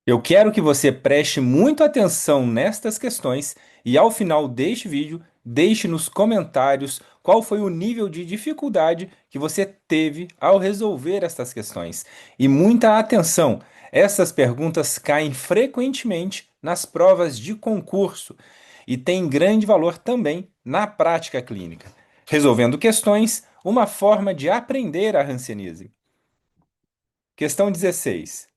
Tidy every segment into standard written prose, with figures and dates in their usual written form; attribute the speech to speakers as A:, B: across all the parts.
A: Eu quero que você preste muita atenção nestas questões e ao final deste vídeo, deixe nos comentários qual foi o nível de dificuldade que você teve ao resolver estas questões. E muita atenção, essas perguntas caem frequentemente nas provas de concurso e têm grande valor também na prática clínica. Resolvendo questões, uma forma de aprender a hanseníase. Questão 16.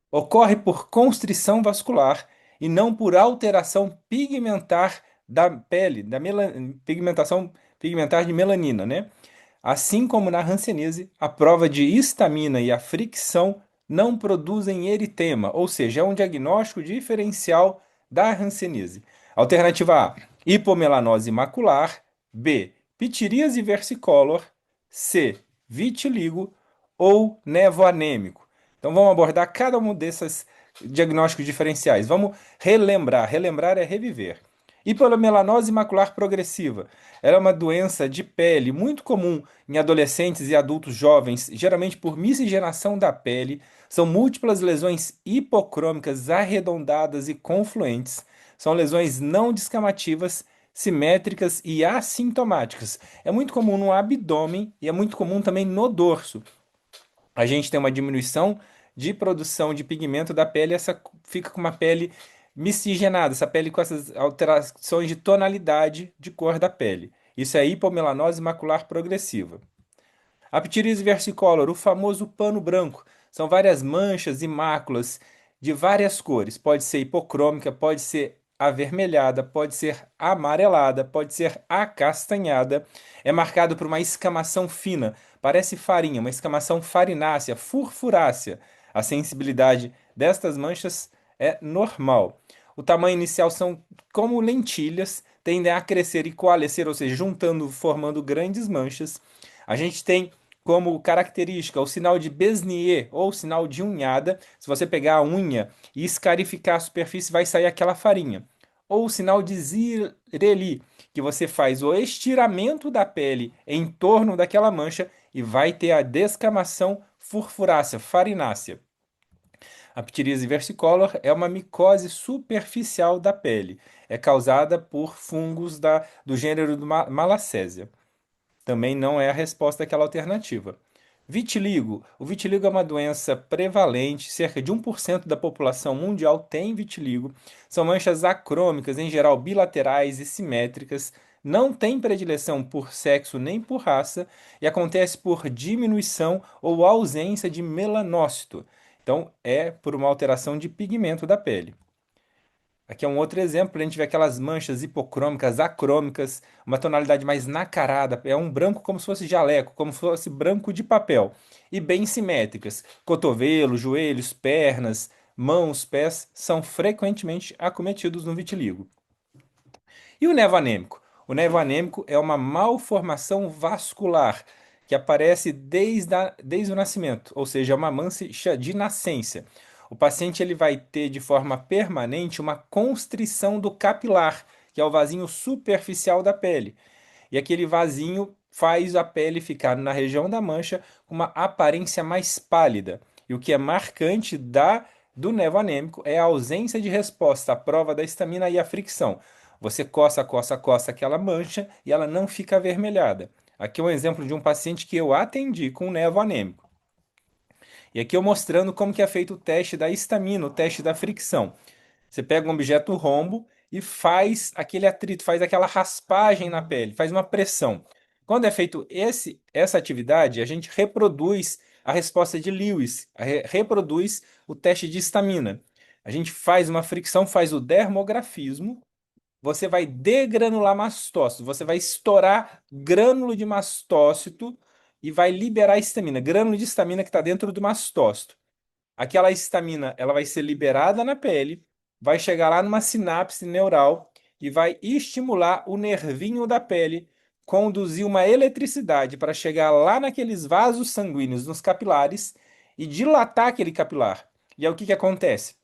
A: Ocorre por constrição vascular e não por alteração pigmentar da pele, pigmentação pigmentar de melanina, né? Assim como na hanseníase, a prova de histamina e a fricção não produzem eritema, ou seja, é um diagnóstico diferencial da hanseníase. Alternativa A, hipomelanose macular. B, pitiríase versicolor. C, vitiligo ou nevoanêmico. Então vamos abordar cada um desses diagnósticos diferenciais. Vamos relembrar. Relembrar é reviver. Hipomelanose macular progressiva. Ela é uma doença de pele muito comum em adolescentes e adultos jovens, geralmente por miscigenação da pele. São múltiplas lesões hipocrômicas arredondadas e confluentes. São lesões não descamativas, simétricas e assintomáticas. É muito comum no abdômen e é muito comum também no dorso. A gente tem uma diminuição de produção de pigmento da pele, essa fica com uma pele miscigenada, essa pele com essas alterações de tonalidade de cor da pele. Isso é hipomelanose macular progressiva. A ptiríase versicolor, o famoso pano branco, são várias manchas e máculas de várias cores. Pode ser hipocrômica, pode ser avermelhada, pode ser amarelada, pode ser acastanhada. É marcado por uma escamação fina, parece farinha, uma escamação farinácea, furfurácea. A sensibilidade destas manchas é normal. O tamanho inicial são como lentilhas, tendem a crescer e coalescer, ou seja, juntando, formando grandes manchas. A gente tem como característica o sinal de Besnier ou sinal de unhada. Se você pegar a unha e escarificar a superfície, vai sair aquela farinha. Ou o sinal de Zireli, que você faz o estiramento da pele em torno daquela mancha e vai ter a descamação furfurácea, farinácea. A ptiríase versicolor é uma micose superficial da pele. É causada por fungos do gênero do Malacésia. Também não é a resposta àquela alternativa. Vitiligo. O vitiligo é uma doença prevalente, cerca de 1% da população mundial tem vitiligo. São manchas acrômicas, em geral bilaterais e simétricas. Não tem predileção por sexo nem por raça e acontece por diminuição ou ausência de melanócito. Então, é por uma alteração de pigmento da pele. Aqui é um outro exemplo, a gente vê aquelas manchas hipocrômicas, acrômicas, uma tonalidade mais nacarada, é um branco como se fosse jaleco, como se fosse branco de papel, e bem simétricas. Cotovelo, joelhos, pernas, mãos, pés são frequentemente acometidos no vitiligo. E o nevo anêmico? O nevo anêmico é uma malformação vascular que aparece desde o nascimento, ou seja, é uma mancha de nascença. O paciente ele vai ter de forma permanente uma constrição do capilar, que é o vasinho superficial da pele. E aquele vasinho faz a pele ficar na região da mancha com uma aparência mais pálida. E o que é marcante do nevo anêmico é a ausência de resposta à prova da histamina e à fricção. Você coça, coça, coça aquela mancha e ela não fica avermelhada. Aqui é um exemplo de um paciente que eu atendi com nevo anêmico. E aqui eu mostrando como que é feito o teste da histamina, o teste da fricção. Você pega um objeto rombo e faz aquele atrito, faz aquela raspagem na pele, faz uma pressão. Quando é feito essa atividade, a gente reproduz a resposta de Lewis, reproduz o teste de histamina. A gente faz uma fricção, faz o dermografismo, você vai degranular mastócito, você vai estourar grânulo de mastócito e vai liberar histamina, grânulo de histamina que está dentro do mastócito. Aquela histamina, ela vai ser liberada na pele, vai chegar lá numa sinapse neural e vai estimular o nervinho da pele, conduzir uma eletricidade para chegar lá naqueles vasos sanguíneos, nos capilares e dilatar aquele capilar. E aí o que que acontece?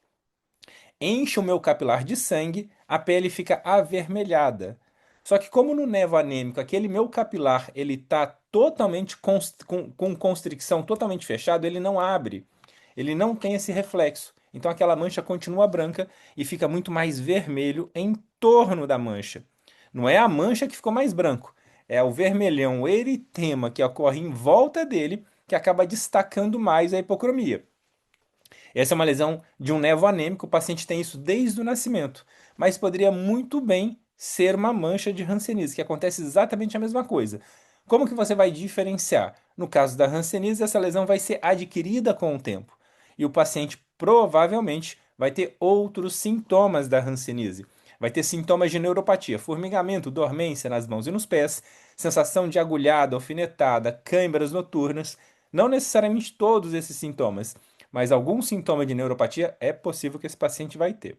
A: Enche o meu capilar de sangue, a pele fica avermelhada. Só que como no nevo anêmico, aquele meu capilar, ele está totalmente com constricção, totalmente fechado, ele não abre. Ele não tem esse reflexo. Então aquela mancha continua branca e fica muito mais vermelho em torno da mancha. Não é a mancha que ficou mais branco, é o vermelhão, o eritema que ocorre em volta dele que acaba destacando mais a hipocromia. Essa é uma lesão de um névoa anêmico, o paciente tem isso desde o nascimento, mas poderia muito bem ser uma mancha de Hanseníase, que acontece exatamente a mesma coisa. Como que você vai diferenciar? No caso da Hanseníase, essa lesão vai ser adquirida com o tempo, e o paciente provavelmente vai ter outros sintomas da Hanseníase. Vai ter sintomas de neuropatia, formigamento, dormência nas mãos e nos pés, sensação de agulhada, alfinetada, câimbras noturnas, não necessariamente todos esses sintomas, mas algum sintoma de neuropatia é possível que esse paciente vai ter.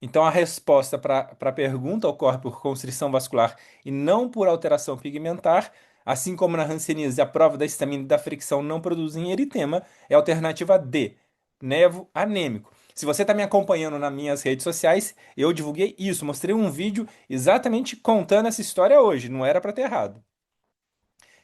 A: Então, a resposta para a pergunta ocorre por constrição vascular e não por alteração pigmentar, assim como na hanseníase a prova da histamina e da fricção não produzem eritema, é a alternativa D, nevo anêmico. Se você está me acompanhando nas minhas redes sociais, eu divulguei isso, mostrei um vídeo exatamente contando essa história hoje, não era para ter errado.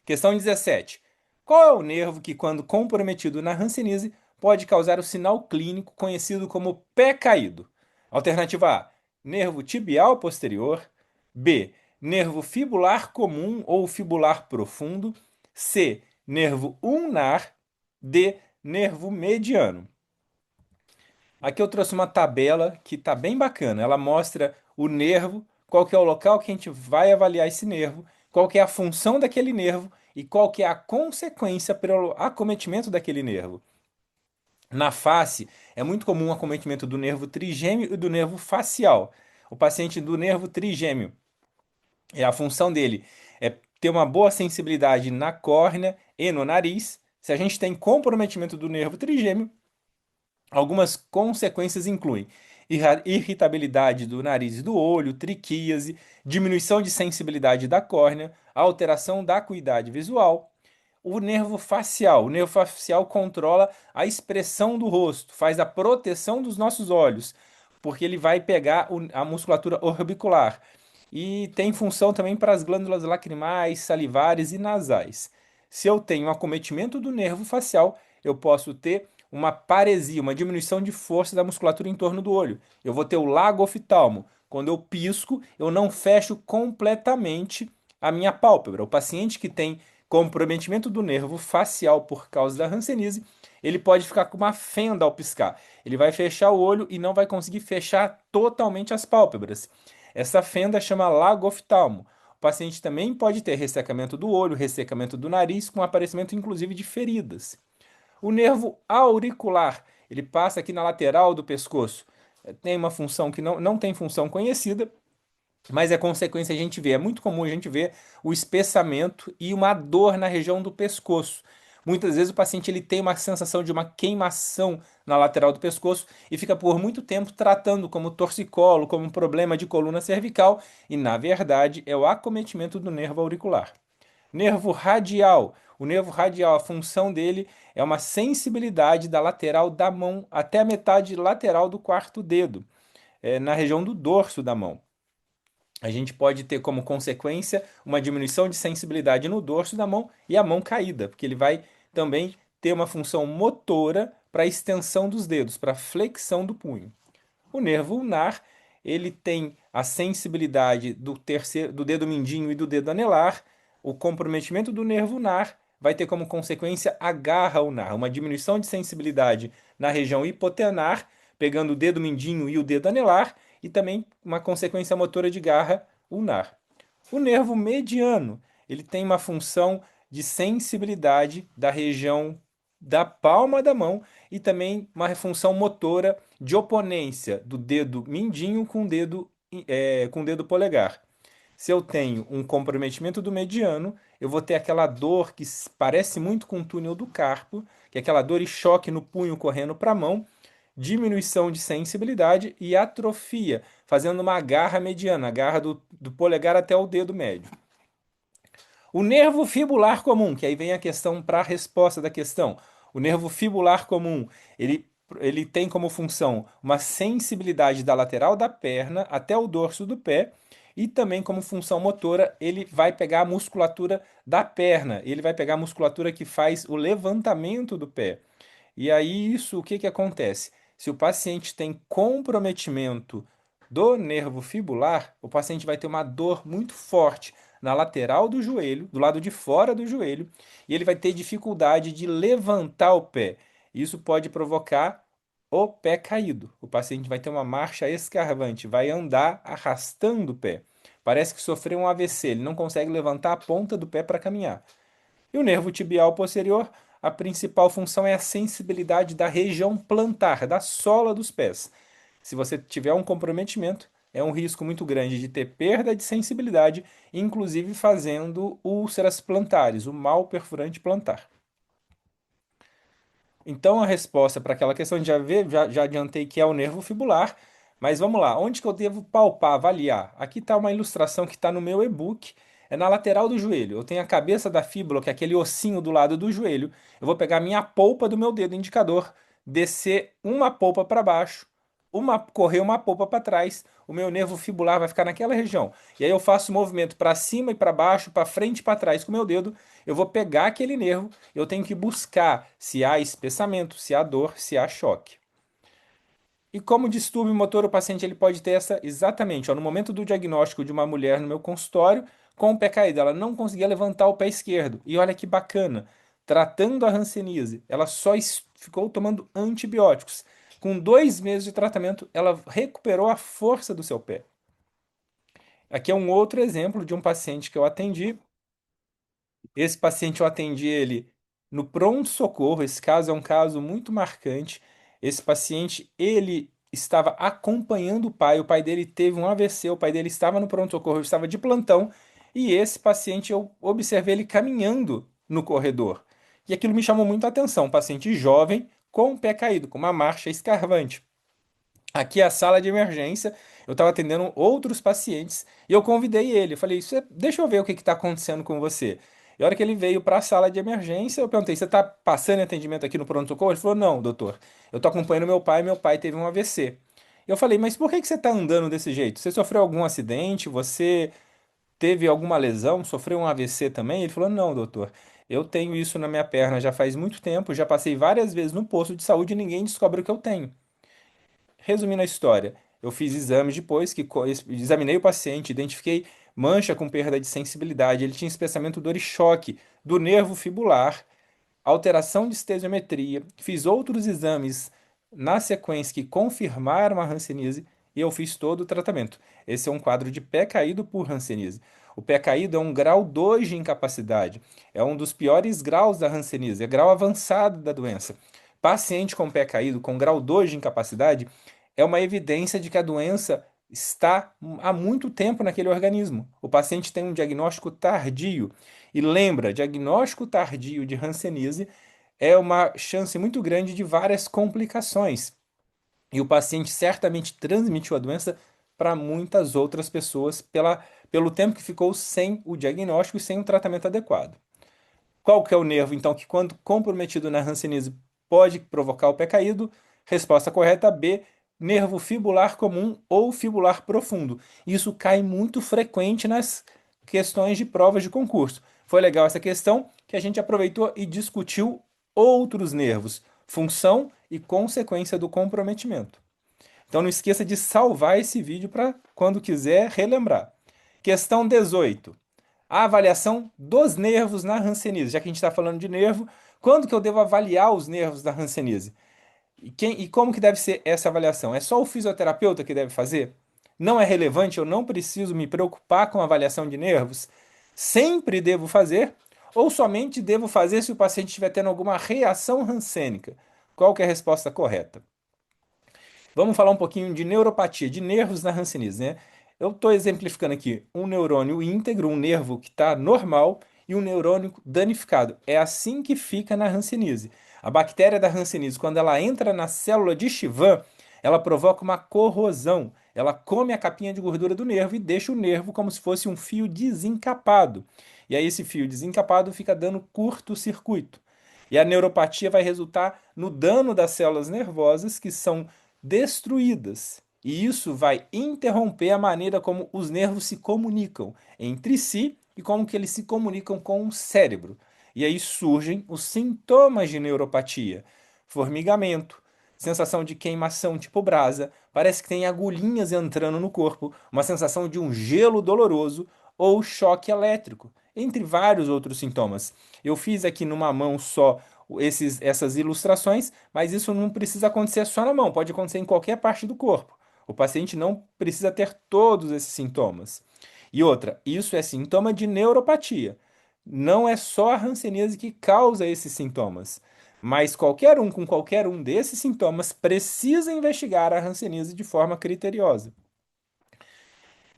A: Questão 17. Qual é o nervo que, quando comprometido na hanseníase, pode causar o sinal clínico conhecido como pé caído? Alternativa A, nervo tibial posterior. B, nervo fibular comum ou fibular profundo. C, nervo ulnar. D, nervo mediano. Aqui eu trouxe uma tabela que está bem bacana. Ela mostra o nervo, qual que é o local que a gente vai avaliar esse nervo, qual que é a função daquele nervo e qual que é a consequência pelo acometimento daquele nervo. Na face, é muito comum o acometimento do nervo trigêmeo e do nervo facial. O paciente do nervo trigêmeo, a função dele é ter uma boa sensibilidade na córnea e no nariz. Se a gente tem comprometimento do nervo trigêmeo, algumas consequências incluem irritabilidade do nariz e do olho, triquíase, diminuição de sensibilidade da córnea, alteração da acuidade visual. O nervo facial controla a expressão do rosto, faz a proteção dos nossos olhos, porque ele vai pegar a musculatura orbicular e tem função também para as glândulas lacrimais, salivares e nasais. Se eu tenho um acometimento do nervo facial, eu posso ter uma paresia, uma diminuição de força da musculatura em torno do olho. Eu vou ter o lago oftalmo. Quando eu pisco, eu não fecho completamente a minha pálpebra. O paciente que tem comprometimento do nervo facial por causa da hanseníase, ele pode ficar com uma fenda ao piscar. Ele vai fechar o olho e não vai conseguir fechar totalmente as pálpebras. Essa fenda chama lago oftalmo. O paciente também pode ter ressecamento do olho, ressecamento do nariz, com aparecimento inclusive de feridas. O nervo auricular, ele passa aqui na lateral do pescoço. Tem uma função que não tem função conhecida, mas é consequência a gente vê. É muito comum a gente ver o espessamento e uma dor na região do pescoço. Muitas vezes o paciente ele tem uma sensação de uma queimação na lateral do pescoço e fica por muito tempo tratando como torcicolo, como um problema de coluna cervical, e na verdade é o acometimento do nervo auricular. Nervo radial. O nervo radial, a função dele é uma sensibilidade da lateral da mão até a metade lateral do quarto dedo, na região do dorso da mão. A gente pode ter como consequência uma diminuição de sensibilidade no dorso da mão e a mão caída, porque ele vai também ter uma função motora para a extensão dos dedos, para a flexão do punho. O nervo ulnar, ele tem a sensibilidade do dedo mindinho e do dedo anelar. O comprometimento do nervo ulnar vai ter como consequência a garra ulnar, uma diminuição de sensibilidade na região hipotenar, pegando o dedo mindinho e o dedo anelar, e também uma consequência motora de garra ulnar. O nervo mediano, ele tem uma função de sensibilidade da região da palma da mão e também uma função motora de oponência do dedo mindinho com o dedo polegar. Se eu tenho um comprometimento do mediano, eu vou ter aquela dor que parece muito com o túnel do carpo, que é aquela dor e choque no punho correndo para a mão, diminuição de sensibilidade e atrofia, fazendo uma garra mediana, a garra do polegar até o dedo médio. O nervo fibular comum, que aí vem a questão para a resposta da questão. O nervo fibular comum, ele tem como função uma sensibilidade da lateral da perna até o dorso do pé e também como função motora, ele vai pegar a musculatura da perna, ele vai pegar a musculatura que faz o levantamento do pé. E aí, isso, o que que acontece? Se o paciente tem comprometimento do nervo fibular, o paciente vai ter uma dor muito forte na lateral do joelho, do lado de fora do joelho, e ele vai ter dificuldade de levantar o pé. Isso pode provocar o pé caído. O paciente vai ter uma marcha escarvante, vai andar arrastando o pé. Parece que sofreu um AVC, ele não consegue levantar a ponta do pé para caminhar. E o nervo tibial posterior, a principal função é a sensibilidade da região plantar, da sola dos pés. Se você tiver um comprometimento, é um risco muito grande de ter perda de sensibilidade, inclusive fazendo úlceras plantares, o mal perfurante plantar. Então a resposta para aquela questão já adiantei que é o nervo fibular, mas vamos lá, onde que eu devo palpar, avaliar? Aqui está uma ilustração que está no meu e-book, é na lateral do joelho. Eu tenho a cabeça da fíbula, que é aquele ossinho do lado do joelho. Eu vou pegar a minha polpa do meu dedo indicador, descer uma polpa para baixo, correr uma polpa para trás, o meu nervo fibular vai ficar naquela região. E aí eu faço o movimento para cima e para baixo, para frente e para trás com o meu dedo. Eu vou pegar aquele nervo, eu tenho que buscar se há espessamento, se há dor, se há choque. E como distúrbio motor, o paciente ele pode ter essa exatamente, ó, no momento do diagnóstico de uma mulher no meu consultório, com o pé caído, ela não conseguia levantar o pé esquerdo. E olha que bacana, tratando a hanseníase, ela só ficou tomando antibióticos. Com 2 meses de tratamento, ela recuperou a força do seu pé. Aqui é um outro exemplo de um paciente que eu atendi. Esse paciente eu atendi ele no pronto-socorro. Esse caso é um caso muito marcante. Esse paciente, ele estava acompanhando o pai dele teve um AVC, o pai dele estava no pronto-socorro, eu estava de plantão, e esse paciente eu observei ele caminhando no corredor. E aquilo me chamou muito a atenção, um paciente jovem com o pé caído, com uma marcha escarvante. Aqui é a sala de emergência, eu estava atendendo outros pacientes e eu convidei ele. Eu falei, deixa eu ver o que está acontecendo com você. E a hora que ele veio para a sala de emergência, eu perguntei, você está passando atendimento aqui no pronto-socorro? Ele falou, não, doutor, eu estou acompanhando meu pai teve um AVC. Eu falei, mas por que que você está andando desse jeito? Você sofreu algum acidente? Você teve alguma lesão? Sofreu um AVC também? Ele falou, não, doutor, eu tenho isso na minha perna já faz muito tempo, já passei várias vezes no posto de saúde e ninguém descobre o que eu tenho. Resumindo a história, eu fiz exames depois que examinei o paciente, identifiquei mancha com perda de sensibilidade, ele tinha espessamento dor e choque do nervo fibular, alteração de estesiometria, fiz outros exames na sequência que confirmaram a hanseníase e eu fiz todo o tratamento. Esse é um quadro de pé caído por hanseníase. O pé caído é um grau 2 de incapacidade, é um dos piores graus da hanseníase, é grau avançado da doença. Paciente com pé caído, com grau 2 de incapacidade, é uma evidência de que a doença está há muito tempo naquele organismo. O paciente tem um diagnóstico tardio. E lembra, diagnóstico tardio de hanseníase é uma chance muito grande de várias complicações. E o paciente certamente transmitiu a doença para muitas outras pessoas pelo tempo que ficou sem o diagnóstico e sem o tratamento adequado. Qual que é o nervo, então, que quando comprometido na hanseníase pode provocar o pé caído? Resposta correta B, nervo fibular comum ou fibular profundo. Isso cai muito frequente nas questões de provas de concurso. Foi legal essa questão que a gente aproveitou e discutiu outros nervos, função e consequência do comprometimento. Então não esqueça de salvar esse vídeo para quando quiser relembrar. Questão 18. A avaliação dos nervos na hanseníase. Já que a gente está falando de nervo, quando que eu devo avaliar os nervos da hanseníase? E como que deve ser essa avaliação? É só o fisioterapeuta que deve fazer? Não é relevante, eu não preciso me preocupar com a avaliação de nervos? Sempre devo fazer? Ou somente devo fazer se o paciente estiver tendo alguma reação hansênica? Qual que é a resposta correta? Vamos falar um pouquinho de neuropatia, de nervos na hanseníase, né? Eu estou exemplificando aqui um neurônio íntegro, um nervo que está normal, e um neurônio danificado. É assim que fica na hanseníase. A bactéria da hanseníase, quando ela entra na célula de Schwann, ela provoca uma corrosão. Ela come a capinha de gordura do nervo e deixa o nervo como se fosse um fio desencapado. E aí esse fio desencapado fica dando curto-circuito. E a neuropatia vai resultar no dano das células nervosas que são destruídas. E isso vai interromper a maneira como os nervos se comunicam entre si e como que eles se comunicam com o cérebro. E aí surgem os sintomas de neuropatia. formigamento, sensação de queimação tipo brasa, parece que tem agulhinhas entrando no corpo, uma sensação de um gelo doloroso ou choque elétrico, entre vários outros sintomas. Eu fiz aqui numa mão só essas ilustrações, mas isso não precisa acontecer só na mão, pode acontecer em qualquer parte do corpo. O paciente não precisa ter todos esses sintomas. E outra, isso é sintoma de neuropatia. Não é só a hanseníase que causa esses sintomas, mas qualquer um com qualquer um desses sintomas precisa investigar a hanseníase de forma criteriosa.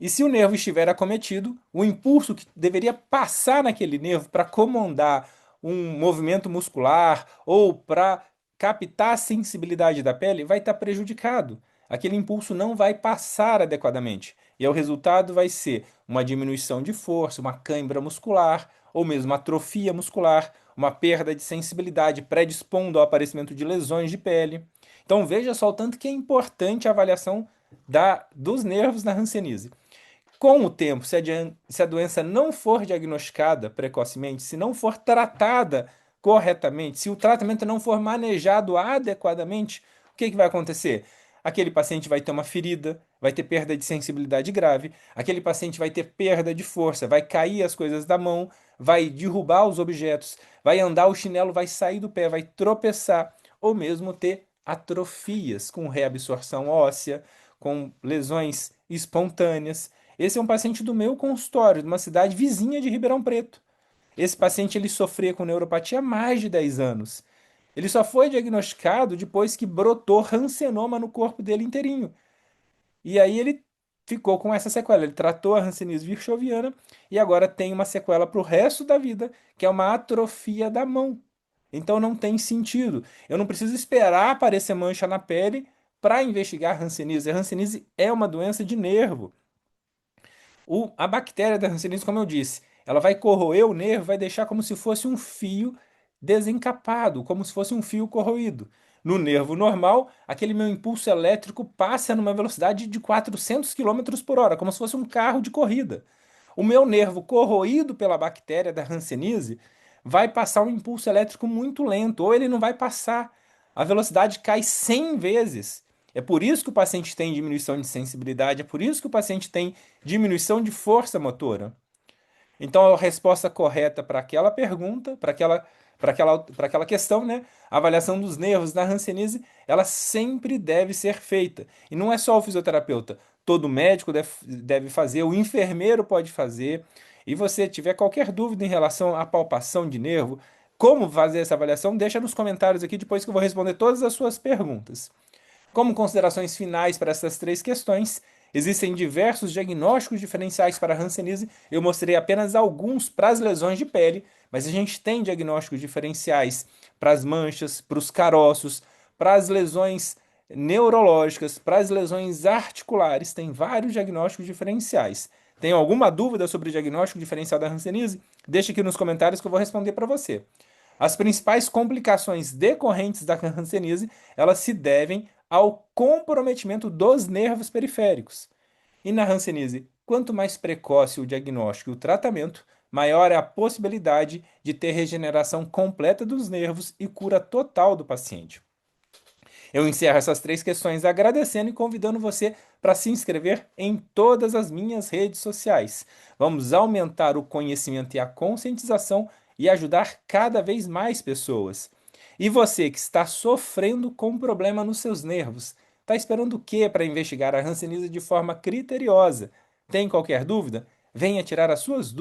A: E se o nervo estiver acometido, o impulso que deveria passar naquele nervo para comandar um movimento muscular ou para captar a sensibilidade da pele vai estar prejudicado. Aquele impulso não vai passar adequadamente. E o resultado vai ser uma diminuição de força, uma cãibra muscular, ou mesmo atrofia muscular, uma perda de sensibilidade, predispondo ao aparecimento de lesões de pele. Então veja só o tanto que é importante a avaliação dos nervos na hanseníase. Com o tempo, se a doença não for diagnosticada precocemente, se não for tratada corretamente, se o tratamento não for manejado adequadamente, o que vai acontecer? Aquele paciente vai ter uma ferida, vai ter perda de sensibilidade grave, aquele paciente vai ter perda de força, vai cair as coisas da mão, vai derrubar os objetos, vai andar, o chinelo vai sair do pé, vai tropeçar, ou mesmo ter atrofias com reabsorção óssea, com lesões espontâneas. Esse é um paciente do meu consultório, de uma cidade vizinha de Ribeirão Preto. Esse paciente ele sofria com neuropatia há mais de 10 anos. Ele só foi diagnosticado depois que brotou rancenoma no corpo dele inteirinho. E aí ele ficou com essa sequela. Ele tratou a hanseníase virchoviana e agora tem uma sequela para o resto da vida, que é uma atrofia da mão. Então não tem sentido. Eu não preciso esperar aparecer mancha na pele para investigar hanseníase. A hanseníase é uma doença de nervo. A bactéria da hanseníase, como eu disse, ela vai corroer o nervo, vai deixar como se fosse um fio desencapado, como se fosse um fio corroído. No nervo normal, aquele meu impulso elétrico passa numa velocidade de 400 quilômetros por hora, como se fosse um carro de corrida. O meu nervo corroído pela bactéria da hanseníase vai passar um impulso elétrico muito lento, ou ele não vai passar. A velocidade cai 100 vezes. É por isso que o paciente tem diminuição de sensibilidade, é por isso que o paciente tem diminuição de força motora. Então, a resposta correta para aquela pergunta, para aquela questão, né? A avaliação dos nervos na hanseníase, ela sempre deve ser feita. E não é só o fisioterapeuta. Todo médico deve fazer, o enfermeiro pode fazer. E você tiver qualquer dúvida em relação à palpação de nervo, como fazer essa avaliação, deixa nos comentários aqui depois que eu vou responder todas as suas perguntas. Como considerações finais para essas três questões, existem diversos diagnósticos diferenciais para a hanseníase. Eu mostrei apenas alguns para as lesões de pele, mas a gente tem diagnósticos diferenciais para as manchas, para os caroços, para as lesões neurológicas, para as lesões articulares. Tem vários diagnósticos diferenciais. Tem alguma dúvida sobre o diagnóstico diferencial da hanseníase? Deixe aqui nos comentários que eu vou responder para você. As principais complicações decorrentes da hanseníase, elas se devem ao comprometimento dos nervos periféricos. E na hanseníase, quanto mais precoce o diagnóstico e o tratamento, maior é a possibilidade de ter regeneração completa dos nervos e cura total do paciente. Eu encerro essas três questões agradecendo e convidando você para se inscrever em todas as minhas redes sociais. Vamos aumentar o conhecimento e a conscientização e ajudar cada vez mais pessoas. E você que está sofrendo com um problema nos seus nervos, está esperando o que para investigar a hanseníase de forma criteriosa? Tem qualquer dúvida? Venha tirar as suas dúvidas.